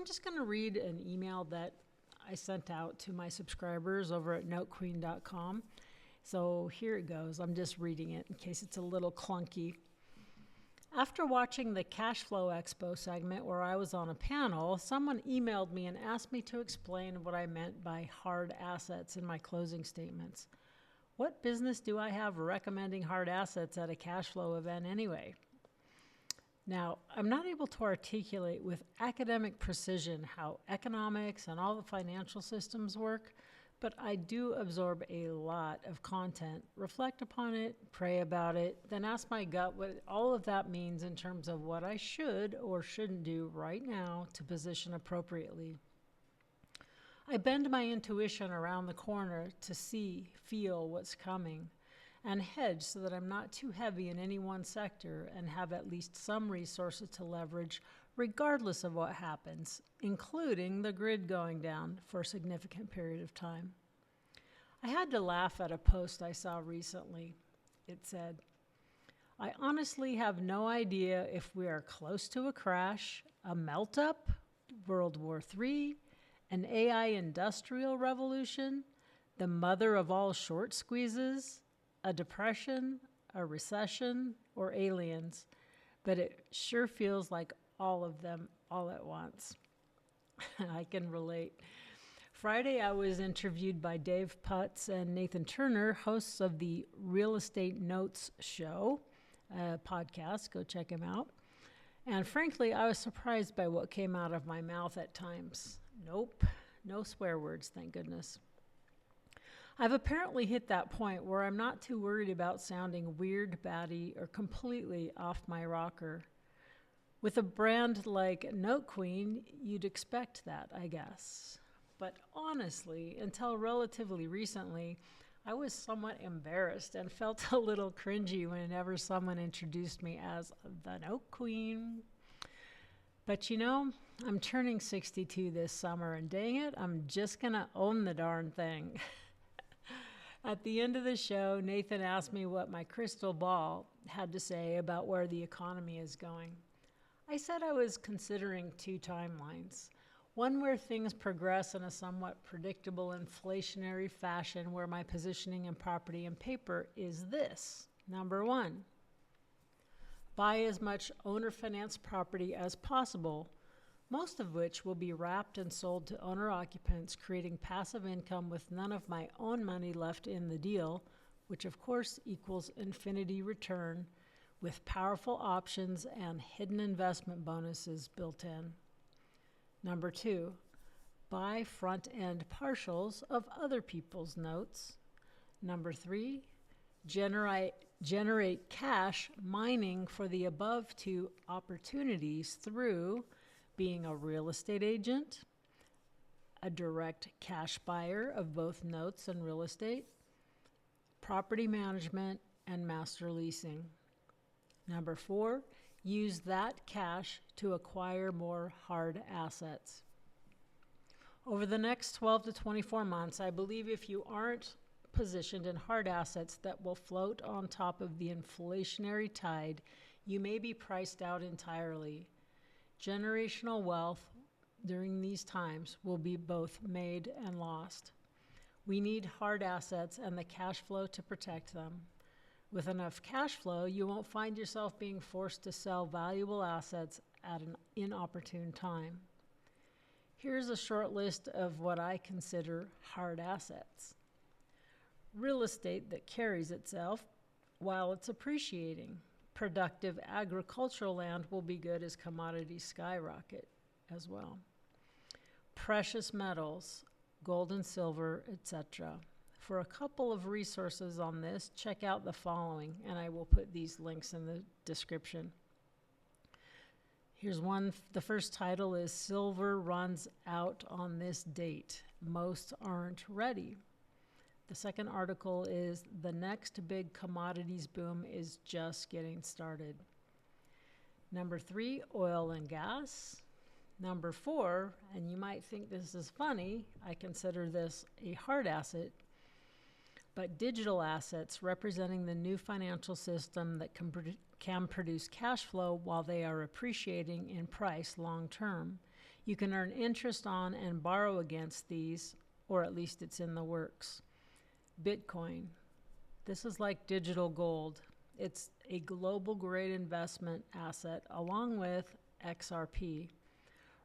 just going to read an email that I sent out to my subscribers over at notequeen.com. So here it goes. I'm just reading it in case it's a little clunky. After watching the Cash Flow Expo segment where I was on a panel, someone emailed me and asked me to explain what I meant by hard assets in my closing statements. What business do I have recommending hard assets at a cash flow event anyway? Now, I'm not able to articulate with academic precision how economics and all the financial systems work, but I do absorb a lot of content, reflect upon it, pray about it, then ask my gut what all of that means in terms of what I should or shouldn't do right now to position appropriately. I bend my intuition around the corner to see, feel what's coming, and hedge so that I'm not too heavy in any one sector and have at least some resources to leverage regardless of what happens, including the grid going down for a significant period of time. I had to laugh at a post I saw recently. It said, I honestly have no idea if we are close to a crash, a melt-up, World War III, an AI industrial revolution, the mother of all short squeezes, a depression, a recession, or aliens, but it sure feels like all of them all at once. I can relate. Friday, I was interviewed by Dave Putz and Nathan Turner, hosts of the Real Estate Notes Show podcast. Go check him out. And frankly, I was surprised by what came out of my mouth at times. Nope, no swear words, thank goodness. I've apparently hit that point where I'm not too worried about sounding weird, batty, or completely off my rocker. With a brand like Note Queen, you'd expect that, I guess. But honestly, until relatively recently, I was somewhat embarrassed and felt a little cringy whenever someone introduced me as the Note Queen. But you know, I'm turning 62 this summer, and dang it, I'm just gonna own the darn thing. At the end of the show, Nathan asked me what my crystal ball had to say about where the economy is going. I said I was considering two timelines. One where things progress in a somewhat predictable inflationary fashion where my positioning in property and paper is this. Number one, buy as much owner-financed property as possible, most of which will be wrapped and sold to owner-occupants, creating passive income with none of my own money left in the deal, which of course equals infinity return, with powerful options and hidden investment bonuses built in. Number two, buy front-end partials of other people's notes. Number three, generate cash mining for the above two opportunities through being a real estate agent, a direct cash buyer of both notes and real estate, property management, and master leasing. Number four, use that cash to acquire more hard assets. Over the next 12 to 24 months, I believe if you aren't positioned in hard assets that will float on top of the inflationary tide, you may be priced out entirely. Generational wealth during these times will be both made and lost. We need hard assets and the cash flow to protect them. With enough cash flow, you won't find yourself being forced to sell valuable assets at an inopportune time. Here's a short list of what I consider hard assets. Real estate that carries itself while it's appreciating. Productive agricultural land will be good as commodities skyrocket as well. Precious metals, gold and silver, etc. For a couple of resources on this, check out the following, and I will put these links in the description. Here's one. The first title is Silver Runs Out on This Date. Most aren't ready. The second article is The Next Big Commodities Boom is Just Getting Started. Number 3, oil and gas. Number 4, and you might think this is funny, I consider this a hard asset, but digital assets representing the new financial system that can produce cash flow while they are appreciating in price long term. You can earn interest on and borrow against these, or at least it's in the works. Bitcoin. This is like digital gold. It's a global grade investment asset along with XRP.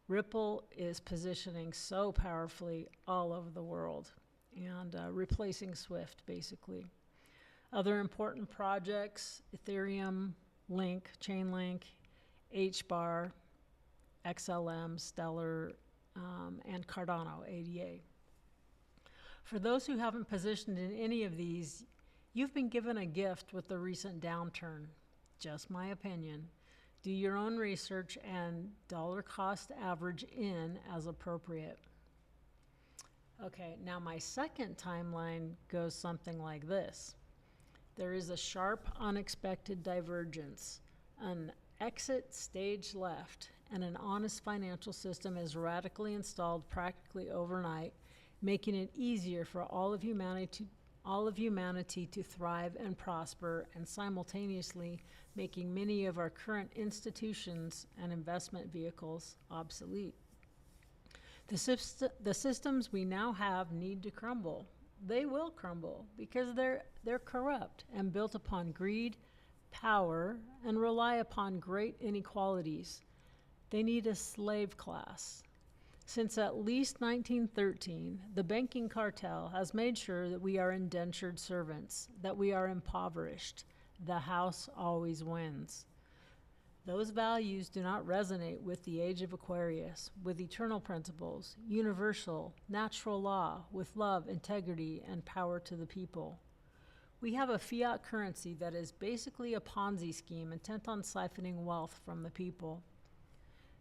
Ripple is positioning so powerfully all over the world and replacing Swift, basically. Other important projects, Ethereum, Link, Chainlink, HBAR, XLM, Stellar, and Cardano, ADA. For those who haven't positioned in any of these, you've been given a gift with the recent downturn. Just my opinion. Do your own research and dollar cost average in as appropriate. Okay, now my second timeline goes something like this. There is a sharp, unexpected divergence, an exit stage left, and an honest financial system is radically installed practically overnight, making it easier for all of humanity to thrive and prosper, and simultaneously making many of our current institutions and investment vehicles obsolete. The systems we now have need to crumble. They will crumble because they're corrupt and built upon greed, power, and rely upon great inequalities. They need a slave class. Since at least 1913, the banking cartel has made sure that we are indentured servants, that we are impoverished. The house always wins. Those values do not resonate with the age of Aquarius, with eternal principles, universal, natural law, with love, integrity, and power to the people. We have a fiat currency that is basically a Ponzi scheme intent on siphoning wealth from the people.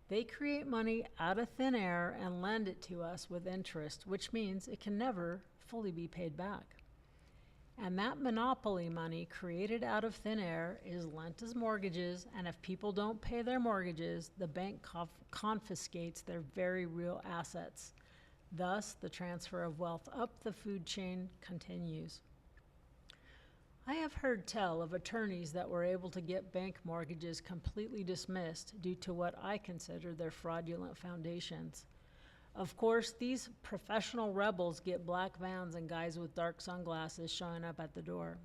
They create money out of thin air and lend it to us with interest, which means it can never fully be paid back. And that monopoly money created out of thin air is lent as mortgages, and if people don't pay their mortgages, the bank confiscates their very real assets. Thus, the transfer of wealth up the food chain continues. I have heard tell of attorneys that were able to get bank mortgages completely dismissed due to what I consider their fraudulent foundations. Of course, these professional rebels get black vans and guys with dark sunglasses showing up at the door.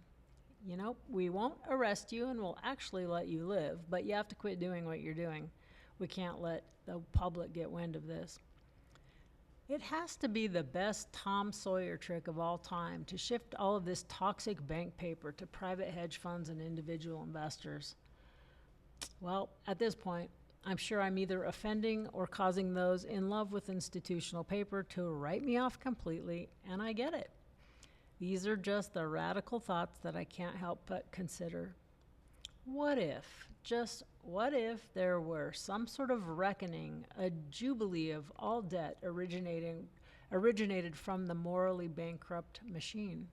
You know, we won't arrest you and we'll actually let you live, but you have to quit doing what you're doing. We can't let the public get wind of this. It has to be the best Tom Sawyer trick of all time to shift all of this toxic bank paper to private hedge funds and individual investors. Well, at this point, I'm sure I'm either offending or causing those in love with institutional paper to write me off completely, and I get it. These are just the radical thoughts that I can't help but consider. What if, just what if there were some sort of reckoning, a jubilee of all debt originated from the morally bankrupt machine?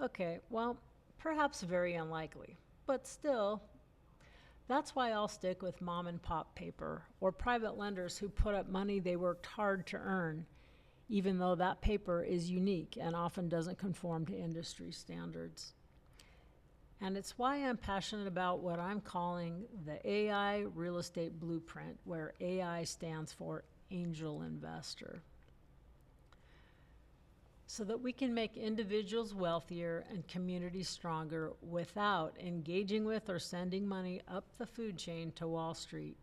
Okay, well, perhaps very unlikely, but still, that's why I'll stick with mom and pop paper or private lenders who put up money they worked hard to earn, even though that paper is unique and often doesn't conform to industry standards. And it's why I'm passionate about what I'm calling the AI real estate blueprint, where AI stands for angel investor, so that we can make individuals wealthier and communities stronger without engaging with or sending money up the food chain to Wall Street.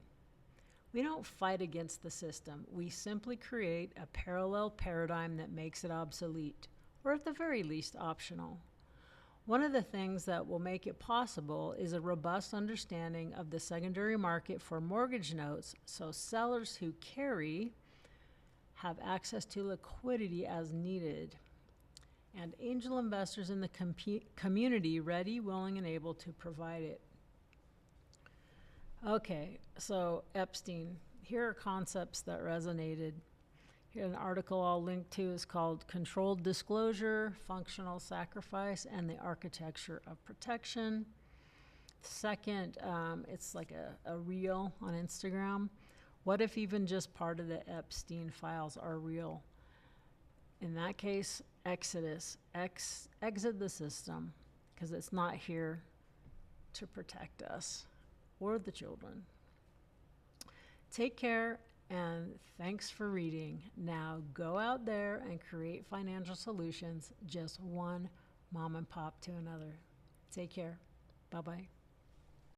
We don't fight against the system. We simply create a parallel paradigm that makes it obsolete, or at the very least optional. One of the things that will make it possible is a robust understanding of the secondary market for mortgage notes, so sellers who carry have access to liquidity as needed, and angel investors in the community ready, willing, and able to provide it. Okay, so Epstein. Here are concepts that resonated. Here, an article I'll link to is called Controlled Disclosure, Functional Sacrifice, and the Architecture of Protection. Second, it's like a reel on Instagram. What if even just part of the Epstein files are real? In that case, exit the system, because it's not here to protect us or the children. Take care And thanks for reading. Now go out there and create financial solutions, just one mom and pop to another. Take care. Bye-bye.